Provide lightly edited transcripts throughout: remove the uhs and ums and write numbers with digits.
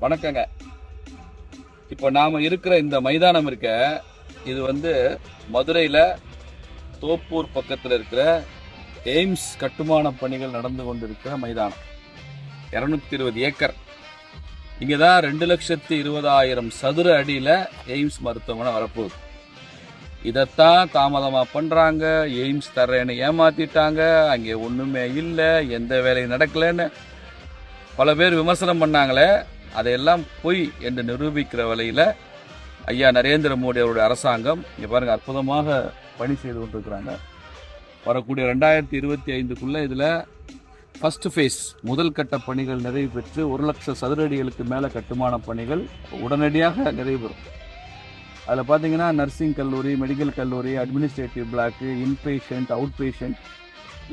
வணக்கங்க. இப்போ நாம இருக்கிற இந்த மைதானம் இருக்க, இது மதுரையில தோப்பூர் பக்கத்தில் இருக்கிற எய்ம்ஸ் கட்டுமான பணிகள் நடந்து கொண்டிருக்கிற மைதானம். 220 ஏக்கர். இங்கதான் 2,20,000 சதுர அடியில எய்ம்ஸ் மருத்துவமனை வரப்போகுது. இதைத்தான் தாமதமா பண்றாங்க. எய்ம்ஸ் தர்றேன்னு ஏமாத்திட்டாங்க. அங்கே ஒண்ணுமே இல்லை, எந்த வேலையும் நடக்கலன்னு பல பேர் விமர்சனம் பண்ணாங்களே, அதையெல்லாம் பொய் என்று நிரூபிக்கிற வகையில் ஐயா நரேந்திர மோடி அவருடைய அரசாங்கம் இங்கே பாருங்க அற்புதமாக பணி செய்து கொண்டிருக்கிறாங்க. வரக்கூடிய 2025க்குள்ள இதில் ஃபர்ஸ்ட் ஃபேஸ் முதல் கட்ட பணிகள் நிறைவு பெற்று 1,00,000 சதுர அடிகளுக்கு மேலே கட்டுமான பணிகள் உடனடியாக நிறைவு பெறும். அதில் பார்த்தீங்கன்னா நர்சிங் கல்லூரி, மெடிக்கல் கல்லூரி, administrative block, inpatient, out patient,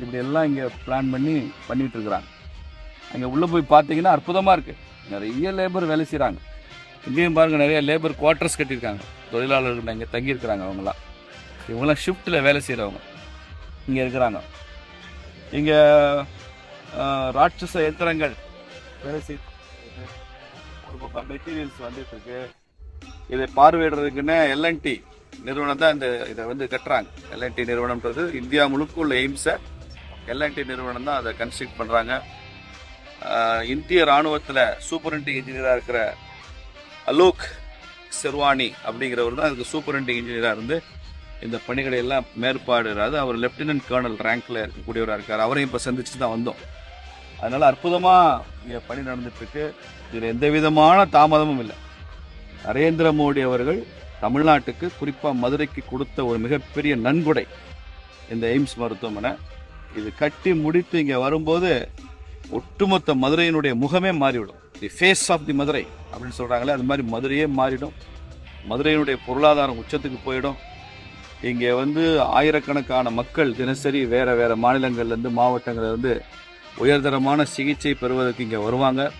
இப்படி எல்லாம் இங்கே பிளான் பண்ணிட்டு இருக்கிறாங்க. அங்கே உள்ளே போய் பார்த்தீங்கன்னா அற்புதமாக இருக்குது. நிறைய லேபர் வேலை செய்கிறாங்க. இங்கேயும் பாருங்கள், நிறைய லேபர் குவார்ட்டர்ஸ் கட்டியிருக்காங்க. தொழிலாளர்கள் இங்கே தங்கியிருக்கிறாங்க. இவங்களாம் ஷிஃப்ட்டில் வேலை செய்கிறவங்க இங்கே இருக்கிறாங்க. இங்கே ராட்சச எந்திரங்கள் வேலை செய்ய ஒரு பக்கம் மெட்டீரியல்ஸ் வந்துட்டு இருக்கு. இதை பார்வையிடுறதுக்குன்னு எல்என்டி நிறுவனம் தான் இதை கட்டுறாங்க. எல்என்டி நிறுவனம்ன்றது இந்தியா முழுக்க உள்ள எய்ம்ஸை எல்என்டி நிறுவனம் தான் அதை கன்ஸ்ட்ரக்ட் பண்ணுறாங்க. இந்திய ராணுவத்தில் சூப்பரண்டிங் இன்ஜினியராக இருக்கிற அலோக் செர்வானி அப்படிங்கிறவர் தான் அதுக்கு சூப்பரண்டிங் இன்ஜினியராக இருந்து இந்த பணிகளை எல்லாம் மேற்பாடுறாரு. அவர் லெப்டினன்ட் கர்னல் ரேங்க்ல இருக்கக்கூடியவராக இருக்கார். அவரையும் இப்போ சந்திச்சு தான் வந்தோம். அதனால அற்புதமாக இங்கே பணி நடந்துட்டுருக்கு. இதில் எந்த விதமான தாமதமும் இல்லை. நரேந்திர மோடி அவர்கள் தமிழ்நாட்டுக்கு, குறிப்பாக மதுரைக்கு கொடுத்த ஒரு மிகப்பெரிய நன்கொடை இந்த எய்ம்ஸ் மருத்துவமனை. இது கட்டி முடித்து இங்கே வரும்போது ஒட்டுமொத்த மதுரையினுடைய முகமே மாறிவிடும். The face of the Madurai அப்படின்னு சொல்கிறாங்களே, அது மாதிரி மதுரையே மாறிடும். மதுரையினுடைய பொருளாதாரம் உச்சத்துக்கு போயிடும். இங்கே ஆயிரக்கணக்கான மக்கள் தினசரி வேறு வேறு மாநிலங்கள்லேருந்து, மாவட்டங்கள்லேருந்து உயர்தரமான சிகிச்சை பெறுவதற்கு இங்கே வருவாங்க.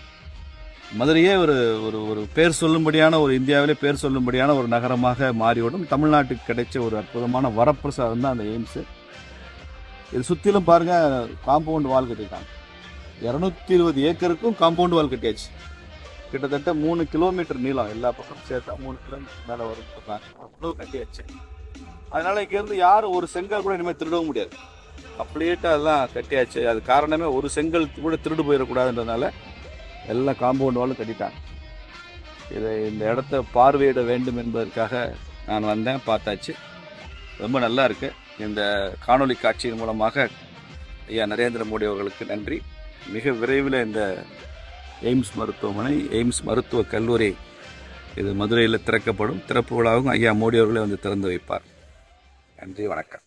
மதுரையே ஒரு ஒரு ஒரு பேர் சொல்லும்படியான, ஒரு இந்தியாவிலே பேர் சொல்லும்படியான ஒரு நகரமாக மாறிவிடும். தமிழ்நாட்டுக்கு கிடைச்ச ஒரு அற்புதமான வரப்பிரசாதம் தான் அந்த எய்ம்ஸு. இது சுற்றிலும் பாருங்கள், காம்பவுண்ட் வால் கட்டியிருக்காங்க. 220 ஏக்கருக்கும் காம்பவுண்ட் வால் கட்டியாச்சு. கிட்டத்தட்ட 3 கிலோமீட்டர் நீளம், எல்லா பக்கம் சேர்த்தா 3 கிலோமீட்டர் மேலே வரும் சொல்கிறாங்க. அவ்வளோ கட்டியாச்சு. அதனால் இங்கேருந்து யாரும் ஒரு செங்கல் கூட இனிமேல் திருடவும் முடியாது. கம்ப்ளீட்டாக அதெல்லாம் கட்டியாச்சு. அது காரணமே ஒரு செங்கல் கூட திருடு போயிடக்கூடாதுன்றதுனால எல்லாம் காம்பவுண்ட் வாலும் கட்டிட்டாங்க. இந்த இடத்த பார்வையிட வேண்டும் என்பதற்காக நான் வந்தேன், பார்த்தாச்சு. ரொம்ப நல்லா இருக்குது. இந்த காணொலி காட்சியின் மூலமாக ஐயா நரேந்திர மோடி அவர்களுக்கு நன்றி. மிக விரைவில் இந்த எய்ம்ஸ் மருத்துவமனை, எய்ம்ஸ் மருத்துவ கல்லூரி இது மதுரையில் திறக்கப்படும். திறப்பு விழாவும் ஐயா மோடி அவர்களே திறந்து வைப்பார். நன்றி, வணக்கம்.